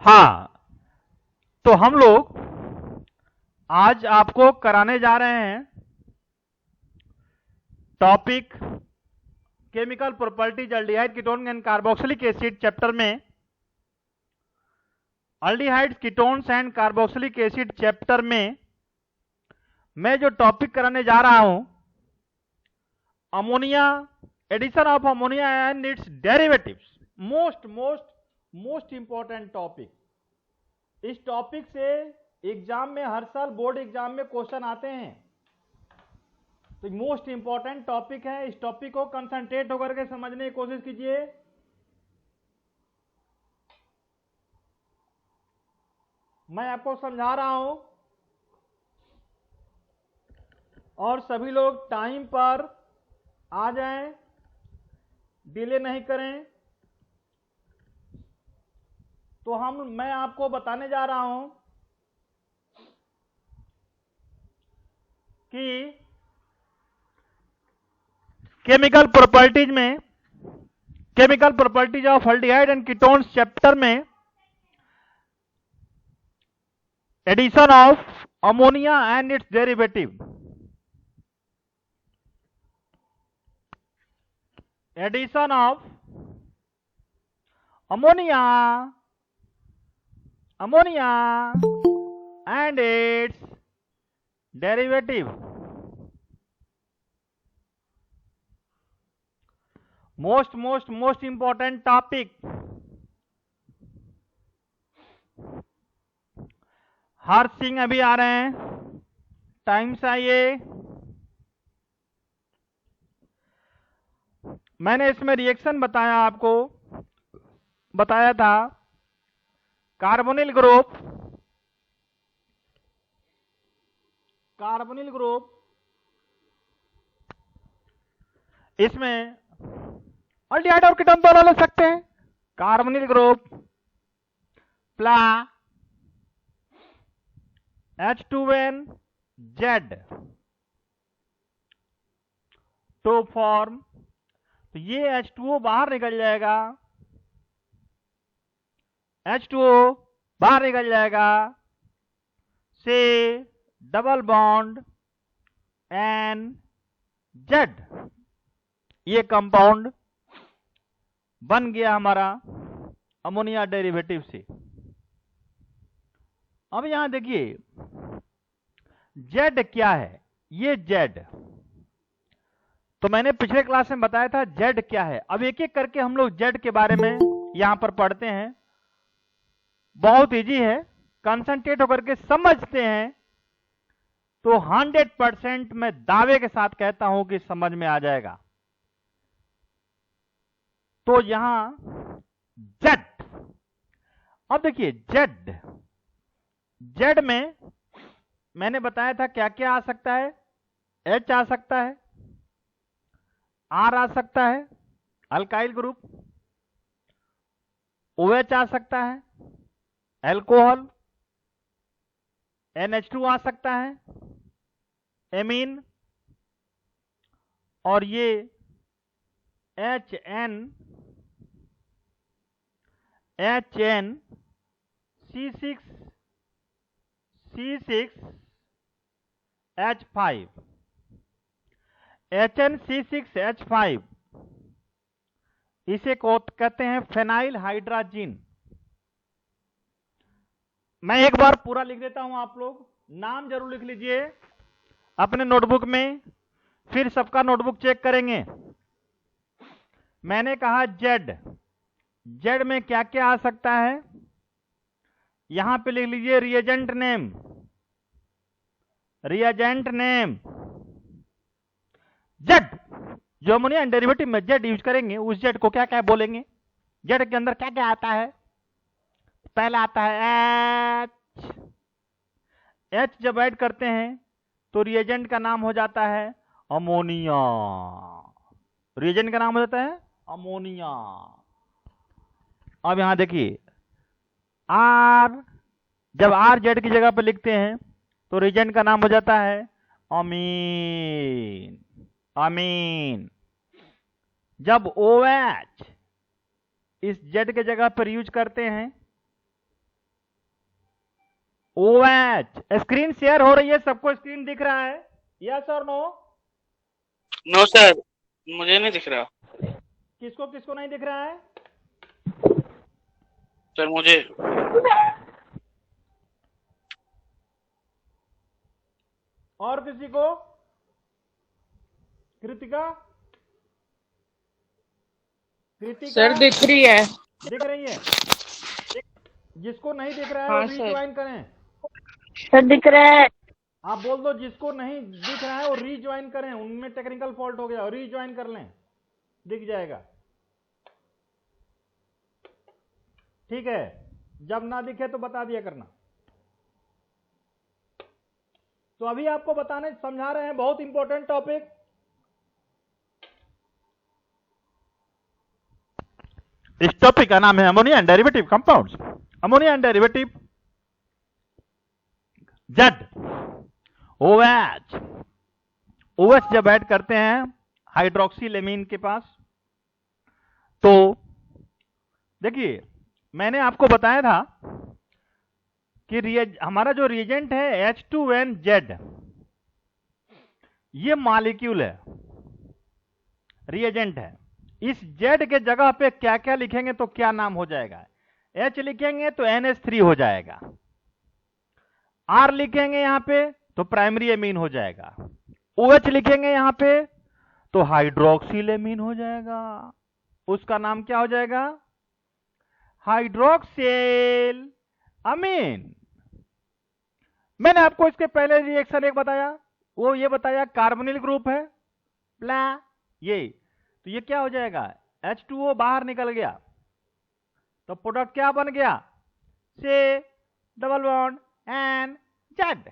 हाँ, तो हम लोग आज आपको कराने जा रहे हैं topic chemical properties aldehyde ketone and carboxylic acid chapter में aldehydes ketones and carboxylic acid chapter में मैं जो टॉपिक कराने जा रहा हूं ammonia, addition of ammonia and its derivatives, most important topic. इस टॉपिक से एग्जाम में हर साल बोर्ड एग्जाम में क्वेश्चन आते हैं, तो मोस्ट इंपॉर्टेंट टॉपिक है। इस टॉपिक को कंसंट्रेट होकर के समझने की कोशिश कीजिए। मैं आपको समझा रहा हूं और सभी लोग टाइम पर आ जाएं, डिले नहीं करें। तो मैं आपको बताने जा रहा हूं कि chemical properties of aldehyde and ketones chapter में addition of ammonia and its derivative, addition of ammonia and its derivative, most important topic। Harsh Singh अभी आ रहे हैं, टाइम से आइए। मैंने इसमें रिएक्शन बताया था। कार्बोनिल ग्रुप इसमें अल्डिहाइड और कीटोन दोनों ले सकते हैं। Carbonyl group plus H2NZ to form, तो ये H2O बाहर निकल जाएगा, H2O बाहर निकल जाएगा से डबल बॉन्ड NZ, ये कंपाउंड बन गया हमारा अमोनिया डेरिवेटिव से। अब यहां देखिए Z क्या है, ये Z, तो मैंने पिछले क्लास में बताया था Z क्या है। अब एक एक करके हम लोग Z के बारे में यहां पर पढ़ते हैं। बहुत इजी है, कंसंट्रेट होकर के समझते हैं तो 100% मैं दावे के साथ कहता हूं कि समझ में आ जाएगा। तो यहां Z, अब देखिए Z में मैंने बताया था क्या क्या आ सकता है। H आ सकता है, R आ सकता है अल्काइल ग्रुप, OH आ सकता है एल्कोहल, NH2 आ सकता है एमीन, और ये HNC6H5, HNC6H5 इसे कहते हैं फेनाइल हाइड्राजीन। मैं एक बार पूरा लिख देता हूं, आप लोग नाम जरूर लिख लीजिए अपने नोटबुक में, फिर सबका नोटबुक चेक करेंगे। मैंने कहा Z में क्या क्या आ सकता है, यहां पे लिख लीजिए रिएजेंट नेम Z, जो अमोनिया डेरिवेटिव में Z यूज करेंगे, उस Z को क्या क्या बोलेंगे, Z के अंदर क्या क्या आता है। पहला आता है H जब ऐड करते हैं तो रिएजेंट का नाम हो जाता है अमोनिया, रिएजेंट का नाम हो जाता है अमोनिया। अब यहां देखिए R, जब R Z की जगह पर लिखते हैं तो रिएजेंट का नाम हो जाता है अमीन। जब OH इस Z के जगह पर यूज करते हैं OH। स्क्रीन शेयर हो रही है, सबको स्क्रीन दिख रहा है? यस और नो? नो सर, मुझे नहीं दिख रहा। किसको किसको नहीं दिख रहा है? सर मुझे। और किसी को? कृतिका? कृतिका सर दिख रही है। दिख रही है? जिसको नहीं दिख रहा है हाँ वो सर। रीज्वाइन करें। सर दिख रहा है। आप बोल दो जिसको नहीं दिख रहा है वो रीज्वाइन करें, उनमें टेक्निकल फॉल्ट हो गया, रीज्वाइन कर लें, दिख जाएगा। ठीक है, जब ना दिखे तो बता दिया करना। तो अभी आपको बताने समझा रहे हैं बहुत इंपॉर्टेंट टॉपिक। इस टॉपिक का नाम है ammonia and derivative compounds. Ammonia and derivative Z, OH। OH जब ऐड करते हैं हाइड्रोक्सिलेमीन के पास, तो देखिए मैंने आपको बताया था कि हमारा जो रिएजेंट है H2NZ, ये मॉलिक्यूल है, रिएजेंट है। इस Z के जगह पे क्या क्या लिखेंगे तो क्या नाम हो जाएगा? H लिखेंगे तो NH3 हो जाएगा, R लिखेंगे यहां पे तो प्राइमरी एमीन हो जाएगा, OH लिखेंगे यहां पे तो हाइड्रोक्सिलेमीन हो जाएगा। उसका नाम क्या हो जाएगा? हाइड्रोक्सिल अमीन। मैंने आपको इसके पहले रिएक्शन एक बताया, वो ये बताया कार्बोनिल ग्रुप है प्ला, ये तो ये क्या हो जाएगा? H2O बाहर निकल गया तो प्रोडक्ट क्या बन गया? C double bond N Z।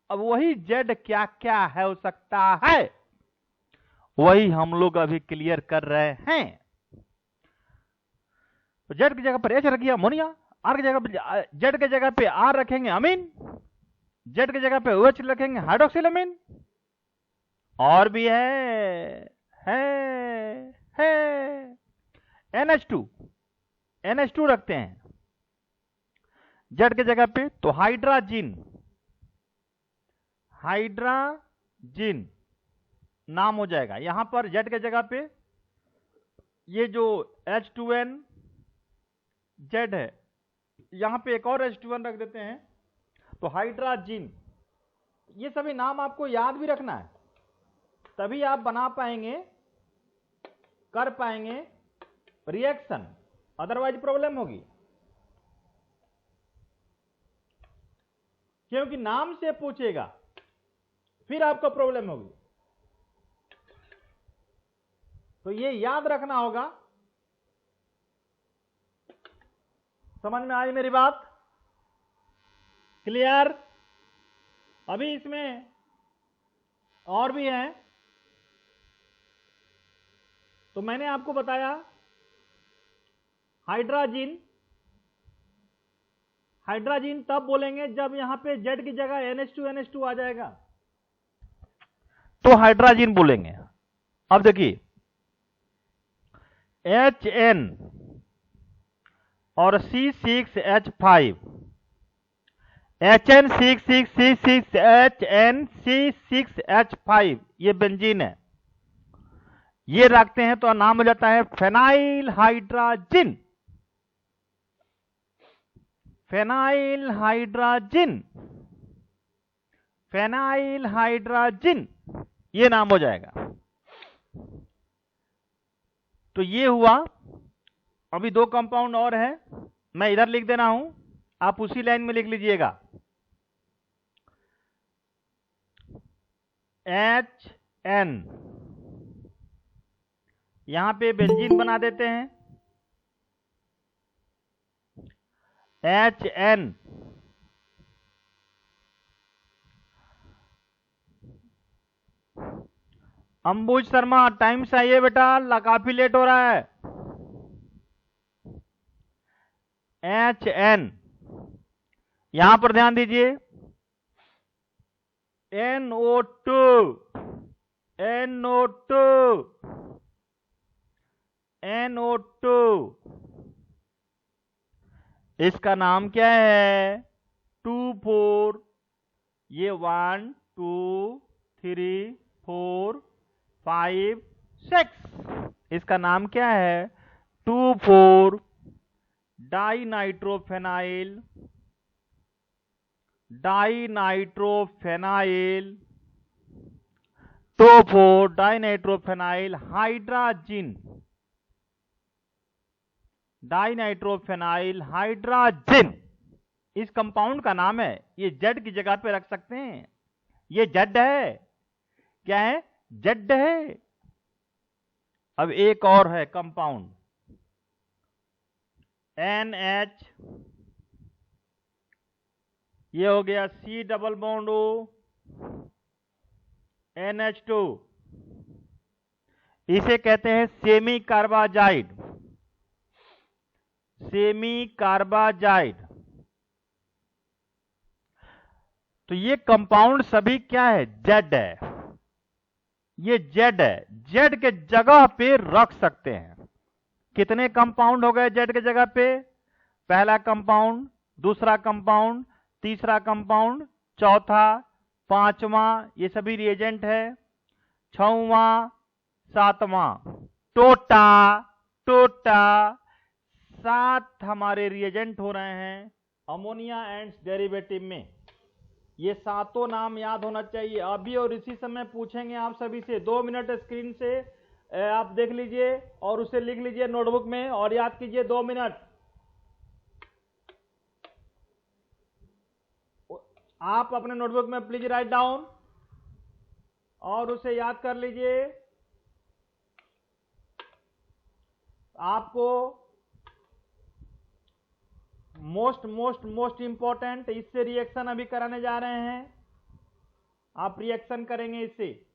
अब वही Z क्या क्या है हो सकता है, वही हम लोग अभी क्लियर कर रहे हैं। तो Z की जगह पर H रखिए अमोनिया, R की जगह पर Z की जगह पे R रखेंगे अमीन, Z की जगह पे OH रखेंगे हाइड्रोक्सिलेमीन। और भी है NH2 रखते हैं Z की जगह पे तो हाइड्राजिन नाम हो जाएगा। यहां पर Z की जगह पे ये जो H2NZ है, यहां पे एक और H2N रख देते हैं तो हाइड्राजिन। ये सभी नाम आपको याद भी रखना है, तभी आप बना पाएंगे, कर पाएंगे रिएक्शन, अदरवाइज प्रॉब्लम होगी। क्योंकि नाम से पूछेगा फिर आपको प्रॉब्लम होगी, तो ये याद रखना होगा। समझ में आई मेरी बात? क्लियर? अभी इसमें और भी हैं, तो मैंने आपको बताया हाइड्राजिन तब बोलेंगे जब यहां पे Z की जगह NH2 आ जाएगा तो हाइड्राजिन बोलेंगे। अब देखिए HN और C6H5, HN6C6H5 ये बेंजीन है, ये रखते हैं तो नाम हो जाता है फेनाइल हाइड्राजिन। फेनाइल हाइड्राजिन ये नाम हो जाएगा। तो ये हुआ। अभी दो कंपाउंड और है, मैं इधर लिख दे रहा हूं, आप उसी लाइन में लिख लीजिएगा। HN, यहां पे बेंजीन बना देते हैं HN। अंबुज शर्मा टाइम से आइए बेटा, काफी लेट हो रहा है। HN, यहां पर ध्यान दीजिए, NO2 इसका नाम क्या है? 2 4, ये 1 2 3 4 5 6, इसका नाम क्या है? 2 4 डाइनाइट्रोफेनाइल, डाइनाइट्रोफेनाइल, 2 4 डाइनाइट्रोफेनाइल हाइड्राजिन, डाइनाइट्रोफेनाइल हाइड्राजिन, इस कंपाउंड का नाम है। ये जेड की जगह पे रख सकते हैं। ये जेड है, क्या है? जेड है। अब एक और है कंपाउंड, NH, ये हो गया C double bond O, NH2, इसे कहते हैं सेमी कार्बाजाइड, सेमी कार्बाजाइड। तो ये कंपाउंड सभी क्या है? जेड है। ये जेड है, जेड के जगह पे रख सकते हैं। कितने कंपाउंड हो गए जेड के जगह पे? पहला कंपाउंड, दूसरा कंपाउंड, तीसरा कंपाउंड, चौथा, पांचवा, ये सभी रिएजेंट है, छठवां, सातवां, टोटा 7 हमारे रिएजेंट हो रहे हैं अमोनिया एंड डेरिवेटिव में। ये सातों नाम याद होना चाहिए। अभी और इसी समय पूछेंगे आप सभी से। 2 मिनट स्क्रीन से आप देख लीजिए और उसे लिख लीजिए नोटबुक में और याद कीजिए 2 मिनट। आप अपने नोटबुक में प्लीज राइट डाउन और उसे याद कर लीजिए। आपको मोस्ट इंपॉर्टेंट, इससे रिएक्शन अभी कराने जा रहे हैं। आप रिएक्शन करेंगे इससे।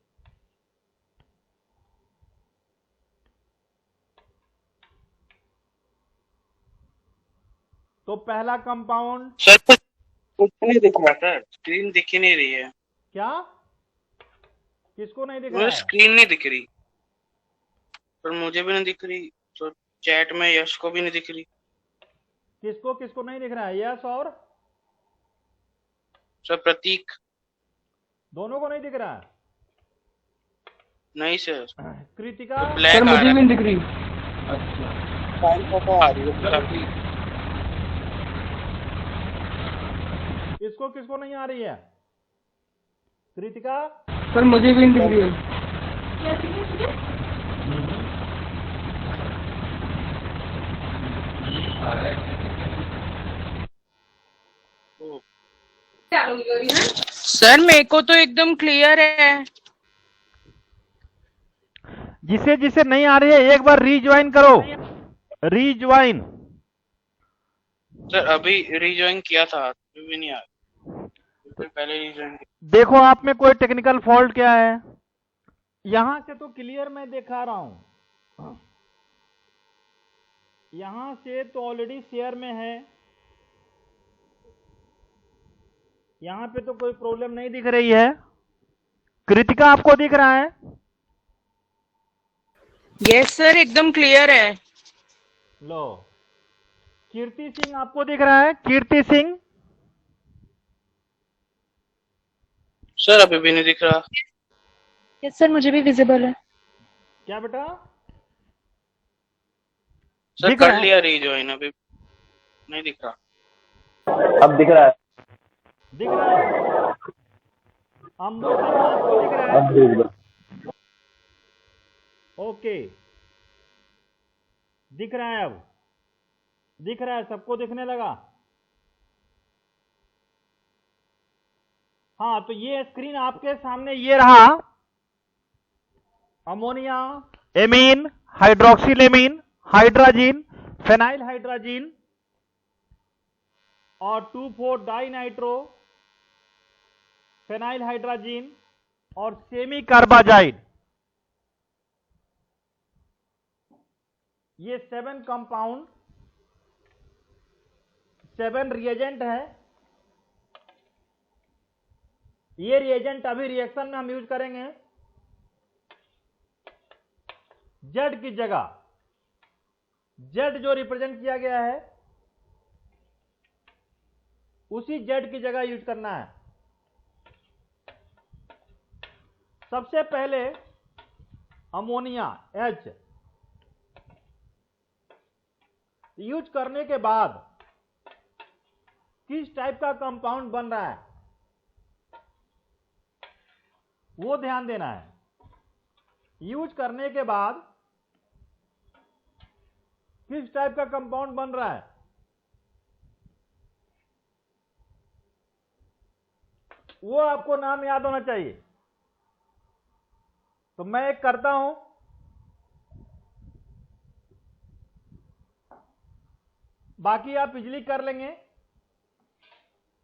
तो पहला कंपाउंड, सर कुछ नहीं दिख रहा सर, स्क्रीन दिख ही नहीं रही है। क्या? किसको नहीं दिख रहा मुझे है? स्क्रीन नहीं दिख रही पर मुझे भी नहीं दिख रही, तो चैट में यश को भी नहीं दिख रही। किसको किसको नहीं दिख रहा है? यस और सर प्रतीक दोनों को नहीं दिख रहा है? नहीं सर, कृतिका, ब्लैक सर आ मुझे रहा भी है। नहीं दिख रही। टाइम फोटो आ रही है सर अभी। किसको किसको नहीं आ रही है? कृतिका, सर मुझे भी नहीं दिख रही है। ओ, सर मेरे को तो एकदम क्लियर है। जिसे जिसे नहीं आ रही है एक बार रीज्वाइन करो, रीज्वाइन। सर अभी रीजॉइन किया था, अभी भी नहीं आया। उससे पहले रीजॉइन किया। देखो आप में कोई टेक्निकल फॉल्ट क्या है? यहां से तो क्लियर मैं दिखा रहा हूं, यहां से तो ऑलरेडी शेयर में है, यहां पे तो कोई प्रॉब्लम नहीं दिख रही है। कृतिका आपको दिख रहा है? यस सर एकदम क्लियर है। लो, कीर्ति सिंह आपको दिख रहा है? कीर्ति सिंह, सर अभी भी नहीं दिख रहा। यस सर मुझे भी विजिबल है। क्या बेटा? सर दिख रहा कर है? लिया रीजॉइन, अभी नहीं दिख रहा। अब दिख रहा है। दिख रहा है? अम्बू सिंह आपको दिख रहा है? ओके, दिख रहा है, अब दिख रहा है, सबको दिखने लगा। हाँ, तो ये स्क्रीन आपके सामने ये रहा, ammonia, amine, hydroxyl amine, hydrazine, phenyl hydrazine और 2,4 डाइनाइट्रो फेनाइल हाइड्राजीन और सेमी कार्बाजाइड, ये 7 कंपाउंड, 7 रिएजेंट है। ये रिएजेंट अभी रिएक्शन में हम यूज करेंगे जेड की जगह। जेड जो रिप्रेजेंट किया गया है उसी जेड की जगह यूज करना है। सबसे पहले अमोनिया H यूज करने के बाद किस टाइप का कंपाउंड बन रहा है वो ध्यान देना है। यूज करने के बाद किस टाइप का कंपाउंड बन रहा है वो आपको नाम याद होना चाहिए। तो मैं एक करता हूं, बाकी आप इजली कर लेंगे,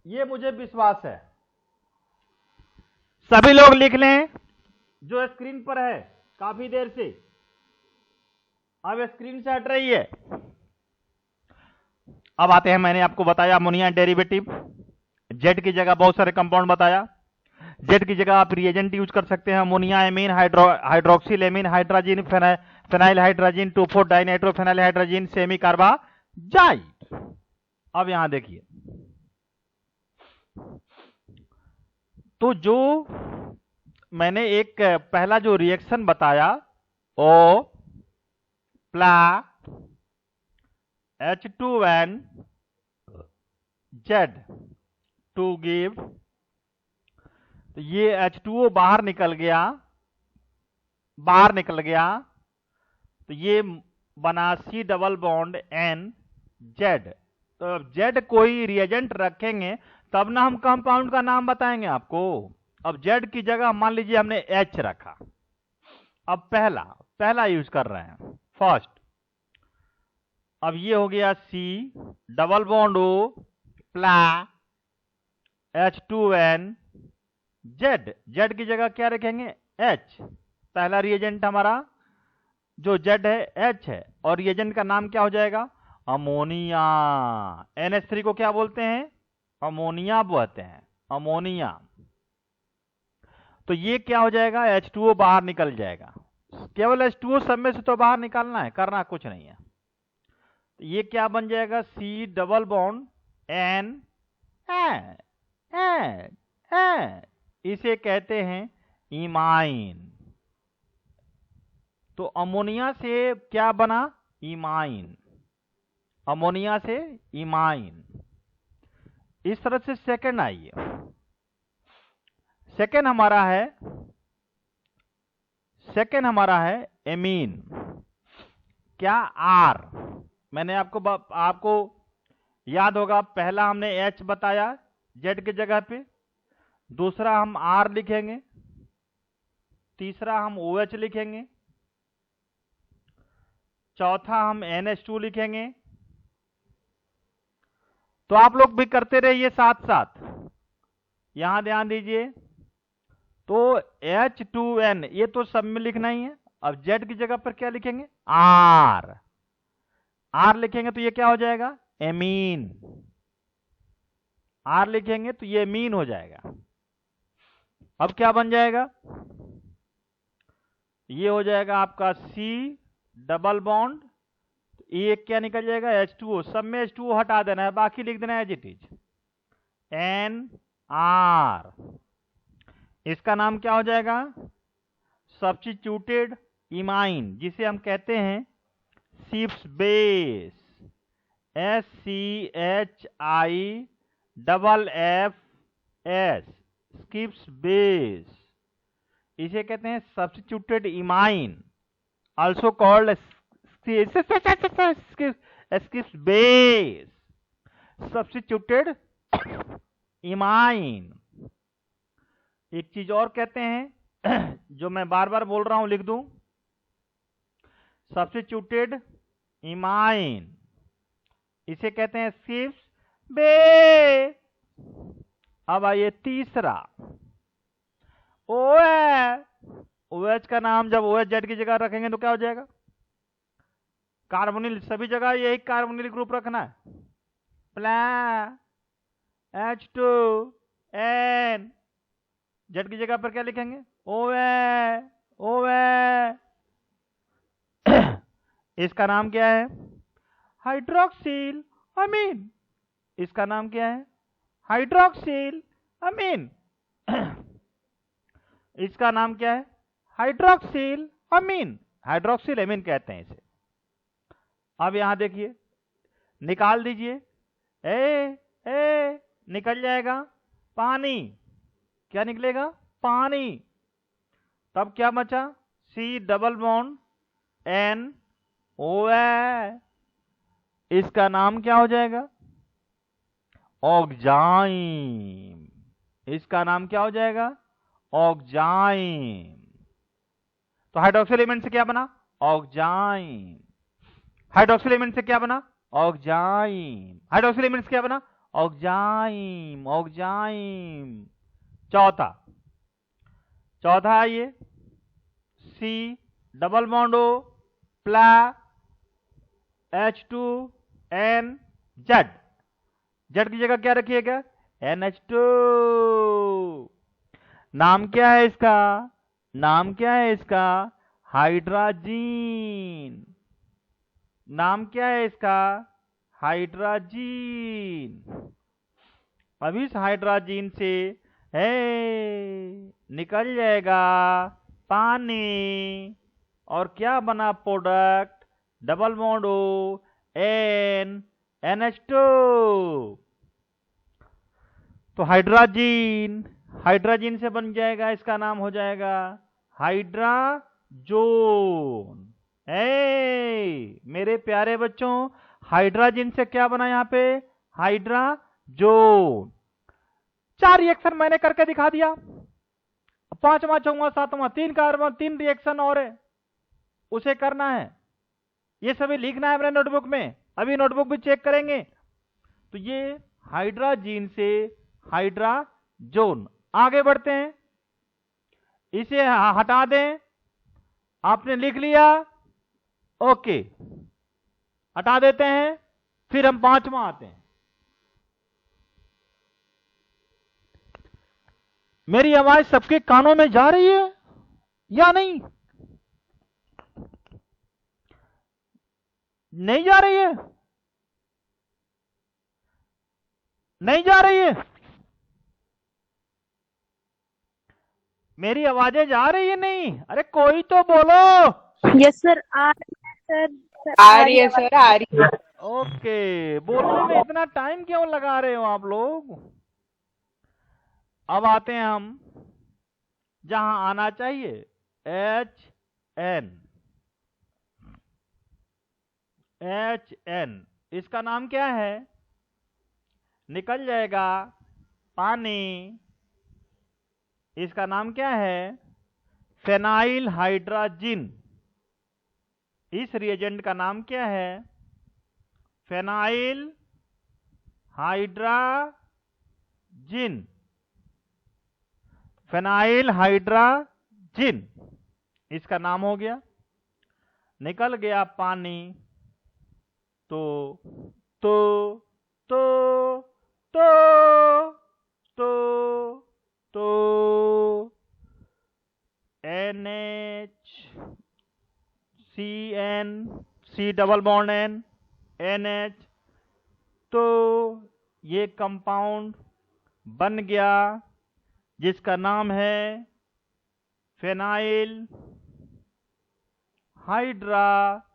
ये मुझे विश्वास है। सभी लोग लिख लें जो स्क्रीन पर है काफी देर से, अब स्क्रीन से हट रही है। अब आते हैं, मैंने आपको बताया अमोनिया डेरिवेटिव, जेड की जगह बहुत सारे कंपाउंड बताया। जेड की जगह आप रिएजेंट यूज कर सकते हैं, ammonia amine, hydroxyl amine, hydrazine, phenyl hydrazine, 2,4 dinitrophenyl hydrazine, semicarbazide. अब यहां देखिए, तो जो मैंने एक पहला जो रिएक्शन बताया O plus H2N Z to give, तो ये H2O बाहर निकल गया, तो ये बना C double bond N Z। तो अब Z कोई रिएजेंट रखेंगे तब ना हम कंपाउंड का नाम बताएंगे आपको। अब Z की जगह मान लीजिए हमने H रखा, अब पहला यूज कर रहे हैं फर्स्ट। अब ये हो गया C double bond O plus H2N Z की जगह क्या रखेंगे H। पहला रिएजेंट हमारा जो Z है H है, और रिएजेंट का नाम क्या हो जाएगा अमोनिया। NH3 को क्या बोलते हैं अमोनिया बोलते हैं, अमोनिया। तो ये क्या हो जाएगा H2O बाहर निकल जाएगा, केवल H2O सब में से तो बाहर निकालना है, करना कुछ नहीं है। तो ये क्या बन जाएगा C डबल बॉन्ड N, इसे कहते हैं इमाइन। तो अमोनिया से क्या बना इमाइन, अमोनिया से इमाइन। इस तरह से सेकंड आइए, सेकंड हमारा है एमीन। क्या R, मैंने आपको याद होगा, पहला हमने H बताया Z की जगह पे, दूसरा हम R लिखेंगे, तीसरा हम OH लिखेंगे, चौथा हम NH2 लिखेंगे। तो आप लोग भी करते रहिए साथ साथ, यहां ध्यान दीजिए। तो H2N ये तो सब में लिखना ही है। अब Z की जगह पर क्या लिखेंगे R लिखेंगे तो ये क्या हो जाएगा एमीन, R लिखेंगे तो ये एमीन हो जाएगा। अब क्या बन जाएगा, ये हो जाएगा आपका C डबल बॉन्ड, ये क्या निकल जाएगा H2O, सब में H2O हटा देना है, बाकी लिख देना है एज इट इज NR। इसका नाम क्या हो जाएगा सब्स्टिट्यूटेड इमाइन, जिसे हम कहते हैं ships base, SCHIFFS, skips base, इसे कहते हैं substituted imine, also called skips base, substituted imine. एक चीज और कहते हैं जो मैं बार बार बोल रहा हूं, लिख दूं, सब्स्टिट्यूटेड इमाइन, इसे कहते हैं स्किप्स बेस। अब आइए तीसरा OH का नाम जब OH Z की जगह रखेंगे तो क्या हो जाएगा कार्बोनिल, सभी जगह यही कार्बोनिल ग्रुप रखना है, प्लस H2N, Z की जगह पर क्या लिखेंगे OH। इसका नाम क्या है हाइड्रोक्सिल अमीन, इसका नाम क्या है हाइड्रोक्सिल अमीन। इसका नाम क्या है? हाइड्रोक्सिल अमीन। हाइड्रोक्सिल अमीन कहते हैं इसे। अब यहां देखिए, निकाल दीजिए। ए निकल जाएगा पानी। क्या निकलेगा? पानी। तब क्या बचा? C double bond N O है। इसका नाम क्या हो जाएगा? ऑक्जाइम। इसका नाम क्या हो जाएगा? ऑक्जाइम। तो हाइड्रोक्सिल एलिमेंट से क्या बना? ऑक्जाइम। हाइड्रोक्सिल एलिमेंट से क्या बना? ऑक्जाइम। हाइड्रोक्सिल एलिमेंट से क्या बना? ऑक्जाइम। ऑक्जाइम। चौथा है ये सी डबल बॉन्ड ओ प्ला H2N Z। जेड की जगह क्या रखिएगा? NH2। नाम क्या है इसका? नाम क्या है इसका? हाइड्राजीन। नाम क्या है इसका? हाइड्राजीन। अब इस हाइड्राजीन से निकल जाएगा पानी। और क्या बना product? Double bond O N NH2। तो हाइड्राजीन, हाइड्राजीन से बन जाएगा, इसका नाम हो जाएगा हाइड्राजोन। मेरे प्यारे बच्चों, हाइड्राजीन से क्या बना यहां पे? हाइड्राजोन। 4 रिएक्शन मैंने करके दिखा दिया। 5वां 6वां 7वां 3 कार्बन 3 रिएक्शन और है, उसे करना है। ये सभी लिखना है अपने नोटबुक में। अभी नोटबुक भी चेक करेंगे। तो ये हाइड्राजीन से हाइड्राजोन। आगे बढ़ते हैं, इसे हटा दें। आपने लिख लिया, ओके, हटा देते हैं। फिर हम 5वां आते हैं। मेरी आवाज सबके कानों में जा रही है या नहीं? नहीं जा रही है? नहीं जा रही है? मेरी आवाजें जा रही है? नहीं, अरे कोई तो बोलो। यस सर, आ रही है सर। आ रही है सर, आ रही है। ओके, बोलने में इतना टाइम क्यों लगा रहे हो आप लोग? अब आते हैं हम जहां आना चाहिए, HN। इसका नाम क्या है? निकल जाएगा पानी। इसका नाम क्या है? Phenyl hydrazine. इस रिएजेंट का नाम क्या है? Phenyl hydrazine. फेनाइल हाइड्राजिन इसका नाम हो गया। निकल गया पानी। तो तो तो तो तो तो NHCN, C double bond N, NH। तो ये कंपाउंड बन गया जिसका नाम है फेनाइल हाइड्राजोन।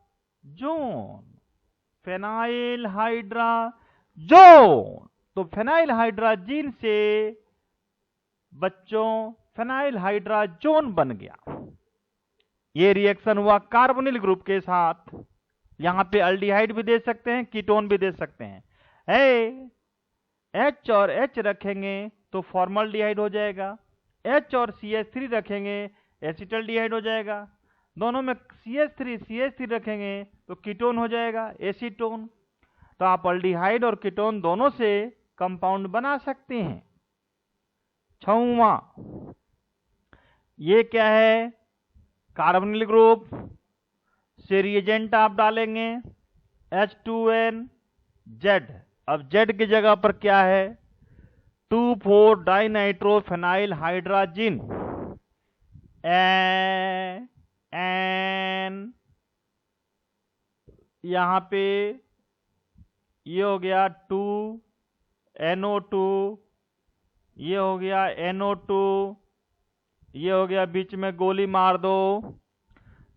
Phenyl hydrazone. तो फेनाइल हाइड्राजीन से बच्चों फेनाइल हाइड्राजोन बन गया। ये रिएक्शन हुआ कार्बोनिल ग्रुप के साथ। यहां पे अल्डिहाइड भी दे सकते हैं, कीटोन भी दे सकते हैं। H और H रखेंगे तो फॉर्मल्डिहाइड हो जाएगा। H और CH3 रखेंगे एसिटल्डिहाइड हो जाएगा। दोनों में CH3 रखेंगे तो कीटोन हो जाएगा, एसीटोन। तो आप अल्डिहाइड और कीटोन दोनों से कंपाउंड बना सकते हैं। 6वां, ये क्या है? कार्बोनिल ग्रुप से रिएजेंट आप डालेंगे H2NZ। अब Z की जगह पर क्या है? 2,4 डाइनाइट्रोफेनाइल हाइड्राजिन। एन यहां पे ये हो गया 2 NO2, ये हो गया NO2, ये हो गया, बीच में गोली मार दो,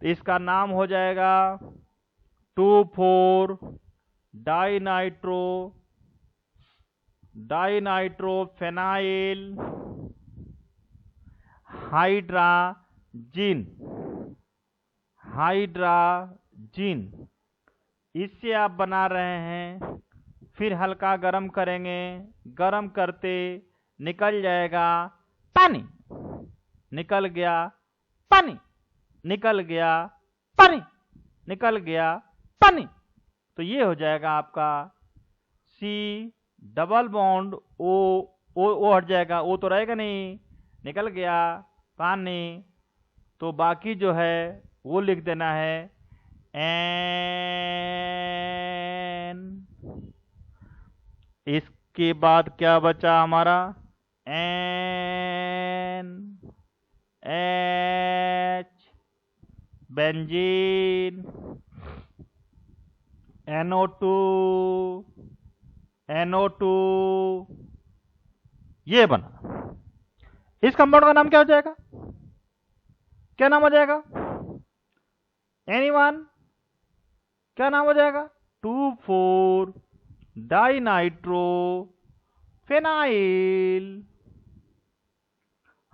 तो इसका नाम हो जाएगा 2,4 डाइनाइट्रोफेनाइल हाइड्राजीन। इससे आप बना रहे हैं, फिर हल्का गरम करेंगे, गरम करते निकल जाएगा पानी, निकल गया पानी, निकल गया पानी, निकल गया पानी। तो ये हो जाएगा आपका C डबल बॉन्ड O हट जाएगा, O तो रहेगा नहीं, निकल गया पानी। तो बाकी जो है वो लिख देना है N। इसके बाद क्या बचा हमारा, NH बेंजीन, NO2, ये बना। इस कंपाउंड का नाम क्या हो जाएगा, क्या नाम हो जाएगा, एनीवन, क्या नाम हो जाएगा, 2,4 डाइनाइट्रोफेनाइल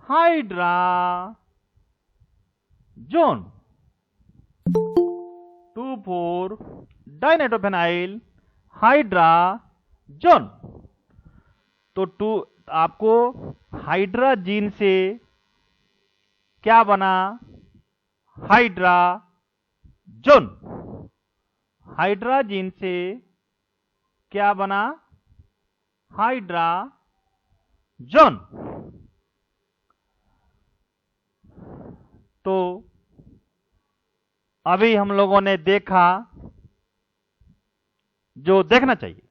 हाइड्राजोन। 2,4 डाइनाइट्रोफेनाइल हाइड्राजोन। तो आपको हाइड्राजीन से क्या बना, हाइड्राजोन। हाइड्राजीन से क्या बना, हाइड्राजोन। तो अभी हम लोगों ने देखा जो देखना चाहिए,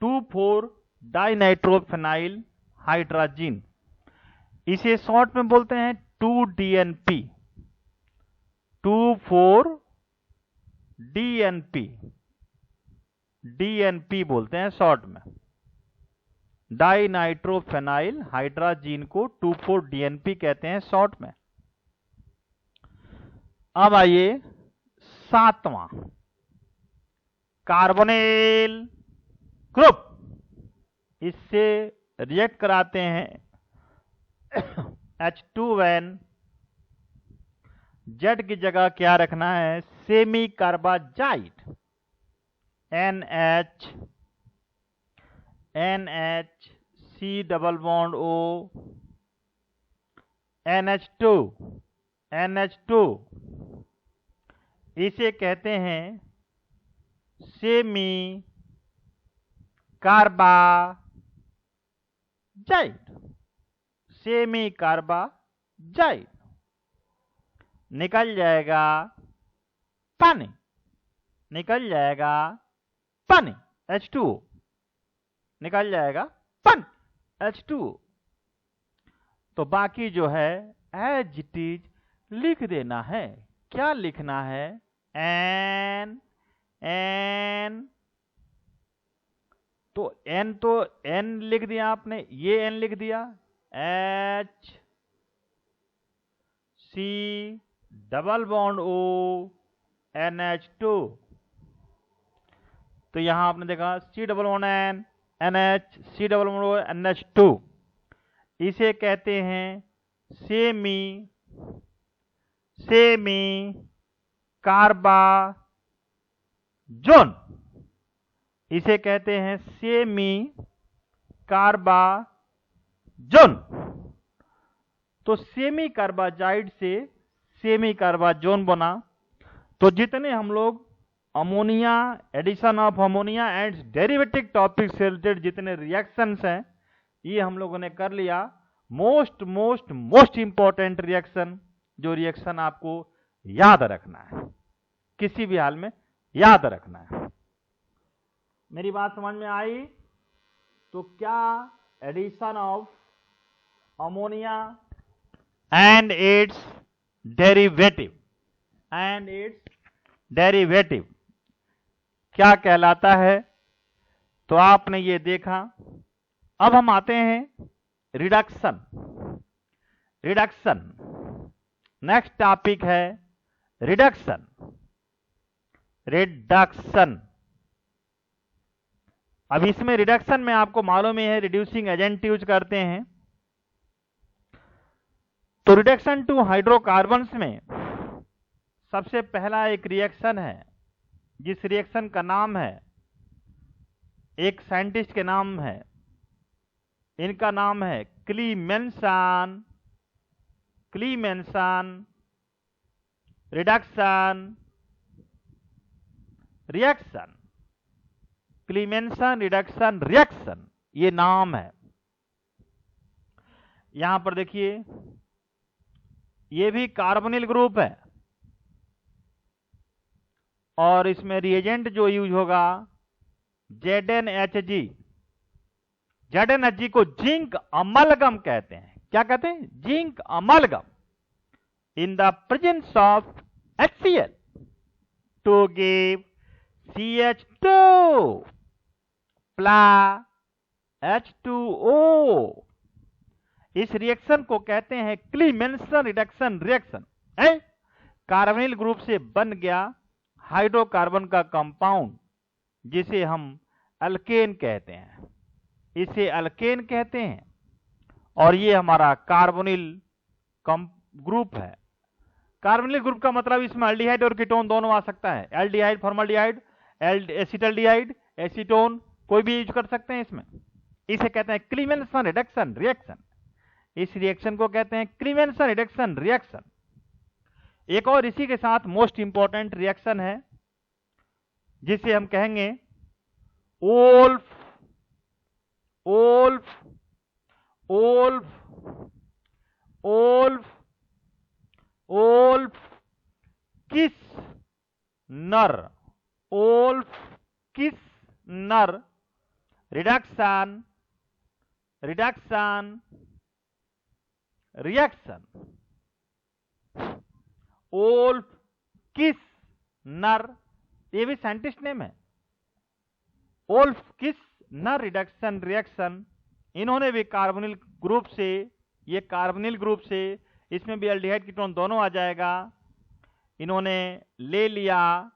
2,4 डाइनाइट्रोफेनाइल हाइड्राजीन, इसे शॉर्ट में बोलते हैं 2DNP, 2,4 DNP बोलते हैं शॉर्ट में। डाइनाइट्रोफेनाइल हाइड्राजीन को 2,4 DNP कहते हैं शॉर्ट में। अब आइए 7वां, कार्बोनिल ग्रुप। इससे रिएक्ट कराते हैं H2N, Z की जगह क्या रखना है, semi carbazide, NH C double bond O, NH2, इसे कहते हैं सेमी कार्बाजाइड, सेमी कार्बाजाइड। निकल जाएगा पानी, निकल जाएगा पानी, H2O, निकल जाएगा पानी, H2O। तो बाकी जो है एज इट इज लिख देना है। क्या लिखना है, N, तो N लिख दिया आपने, ये N लिख दिया, H C double bond O NH2। तो यहां आपने देखा C double bond N NH C double bond O NH2। इसे कहते हैं सेमी कार्बाजोन, इसे कहते हैं सेमी कार्बाजोन। तो सेमी कार्बाजाइड से सेमी कार्बाजोन बना। तो जितने हम लोग ammonia, addition of ammonia and derivative topic से रिलेटेड जितने रिएक्शंस हैं, ये हम लोगों ने कर लिया। मोस्ट इंपॉर्टेंट रिएक्शन, जो रिएक्शन आपको याद रखना है, किसी भी हाल में याद रखना है। मेरी बात समझ में आई? तो क्या addition of ammonia and its derivative क्या कहलाता है? तो आपने ये देखा अब हम आते हैं रिडक्शन। रिडक्शन नेक्स्ट टॉपिक है रिडक्शन। रिडक्शन, अब इसमें रिडक्शन में आपको मालूम ही है रिड्यूसिंग एजेंट यूज करते हैं। तो रिडक्शन टू हाइड्रोकार्बन्स में सबसे पहला एक रिएक्शन है, जिस रिएक्शन का नाम है, एक साइंटिस्ट के नाम है, इनका नाम है क्लीमेंसन। क्लीमेंसन रिडक्शन रिएक्शन, क्लीमेंसन रिडक्शन रिएक्शन, ये नाम है। यहां पर देखिए, ये भी कार्बोनिल ग्रुप है और इसमें रिएजेंट जो यूज होगा ZnHg। ZnHg को जिंक अमलगम कहते हैं। क्या कहते हैं? Zinc amalgam. In the presence of HCl to give CH2 plus H2O। इस रिएक्शन को कहते हैं Clemmensen reduction reaction. Carbonyl group से बन गया हाइड्रोकार्बन का कंपाउंड, जिसे हम अल्केन कहते हैं, इसे अल्केन कहते हैं। और ये हमारा कार्बोनिल ग्रुप है। कार्बोनिल ग्रुप का मतलब इसमें एल्डिहाइड और कीटोन दोनों आ सकता है। एल्डिहाइड, फॉर्मल्डिहाइड, एसिटल्डिहाइड, एसीटोन, कोई भी यूज कर सकते हैं इसमें। इसे कहते हैं क्लीमेंसन रिडक्शन रिएक्शन। इस रिएक्शन को कहते हैं क्लीमेंसन रिडक्शन रिएक्शन। एक और इसी के साथ मोस्ट इंपॉर्टेंट रिएक्शन है, जिसे हम कहेंगे ओल्फ ओल्फ ओल्फ ओल्फ ओल्फ किस नर ओल्फ किस नर रिडक्शन रिडक्शन रिएक्शन। ओल्फ किस नर, ये भी साइंटिस्ट नेम है। ओल्फ किस नर रिडक्शन रिएक्शन, इन्होंने भी कार्बोनिल ग्रुप से, ये कार्बोनिल ग्रुप से, इसमें भी एल्डिहाइड कीटोन दोनों आ जाएगा। इन्होंने ले लिया,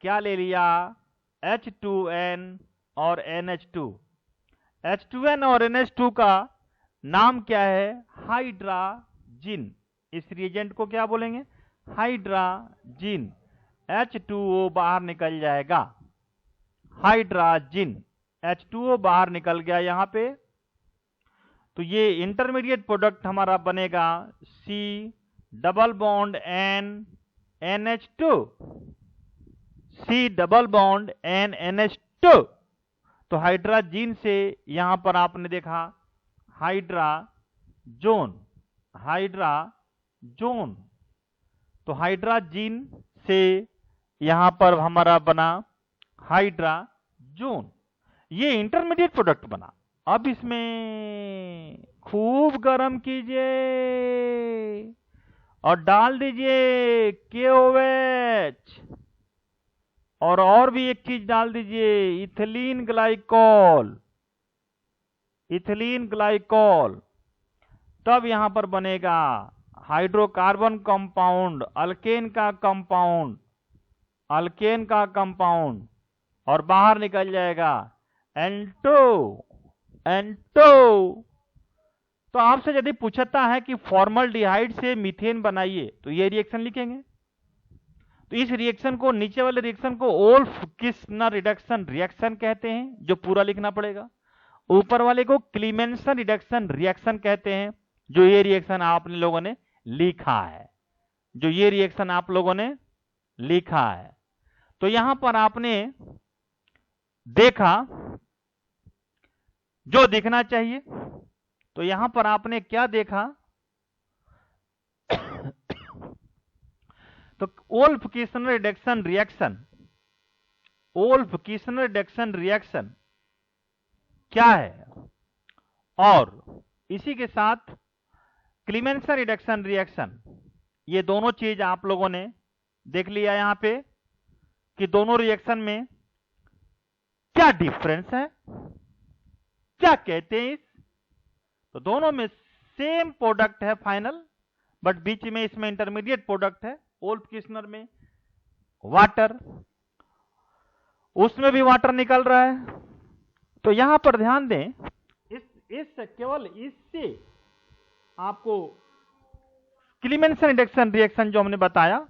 क्या ले लिया? H2N और NH2। H2N और NH2 का नाम क्या है? हाइड्राजिन। इस रिएजेंट को क्या बोलेंगे? हाइड्राजिन। H2O बाहर निकल जाएगा, हाइड्राजिन। H2O बाहर निकल गया यहां पे। तो ये इंटरमीडिएट प्रोडक्ट हमारा बनेगा C double bond N NH2, C double bond N NH2। तो हाइड्राजिन से यहां पर आपने देखा हाइड्राजोन, हाइड्राजोन। तो हाइड्राजिन से यहां पर हमारा बना हाइड्राजोन। ये इंटरमीडिएट प्रोडक्ट बना। अब इसमें खूब गर्म कीजिए और डाल दीजिए KOH, और भी एक चीज डाल दीजिए, इथिलीन ग्लाइकॉल, इथिलीन ग्लाइकॉल। तब यहां पर बनेगा हाइड्रोकार्बन कंपाउंड, अल्केन का कंपाउंड, अल्केन का कंपाउंड, और बाहर निकल जाएगा एंटो, एंटो। तो आपसे यदि पूछता है कि फॉर्मल्डिहाइड से मीथेन बनाइए, तो ये रिएक्शन लिखेंगे। तो इस रिएक्शन को, नीचे वाले रिएक्शन को ओल्फ किस्नर रिडक्शन रिएक्शन कहते हैं, जो पूरा लिखना पड़ेगा। ऊपर वाले को क्लीमेंसन रिडक्शन रिएक्शन कहते हैं, जो ये रिएक्शन आप लोगों ने लिखा है, जो ये रिएक्शन आप लोगों ने लिखा है। तो यहां पर आपने देखा जो दिखना चाहिए। तो यहां पर आपने क्या देखा? तो Wolff Kishner reduction reaction, Wolff Kishner reduction reaction क्या है, और इसी के साथ क्लीमेंसन रिडक्शन रिएक्शन, ये दोनों चीज आप लोगों ने देख लिया यहां पे कि दोनों रिएक्शन में क्या डिफरेंस है, क्या कहते हैं तो दोनों में सेम प्रोडक्ट है फाइनल, बट बीच में इसमें इंटरमीडिएट प्रोडक्ट है। वोल्फ किस्नर में वाटर, उसमें भी वाटर निकल रहा है। तो यहां पर ध्यान दें, इस केवल इससे आपको क्लीमेंसन रिडक्शन रिएक्शन जो हमने बताया,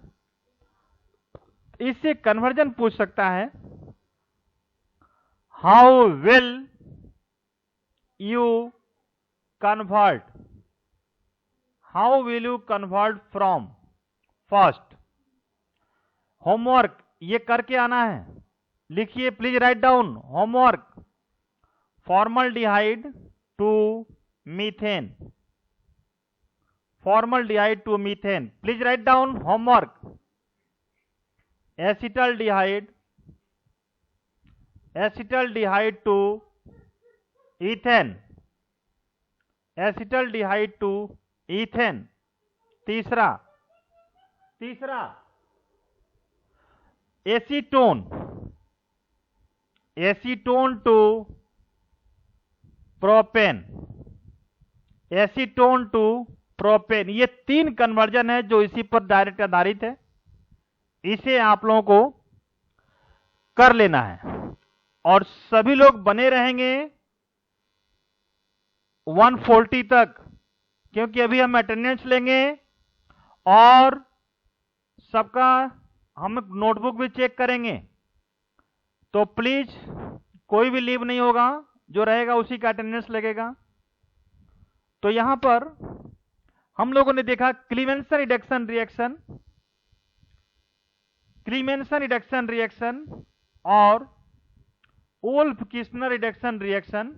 इससे कन्वर्जन पूछ सकता है। How will you convert, how will you convert from, first homework ये करके आना है, लिखिए please write down homework, formaldehyde to methane, formaldehyde to methane, please write down homework, acetaldehyde, acetaldehyde to ethane, acetaldehyde to ethane. तीसरा acetone, acetone to propane, acetone to propane. ये 3 conversion है जो इसी पर डायरेक्ट आधारित है, इसे आप लोगों को कर लेना है। और सभी लोग बने रहेंगे 140 तक, क्योंकि अभी हम अटेंडेंस लेंगे और सबका हम नोटबुक भी चेक करेंगे। तो प्लीज कोई भी लीव नहीं होगा, जो रहेगा उसी का अटेंडेंस लगेगा। तो यहां पर हम लोगों ने देखा क्लीमेंसन रिडक्शन रिएक्शन, क्लीमेंसन रिडक्शन रिएक्शन और वोल्फ किस्नर रिडक्शन रिएक्शन।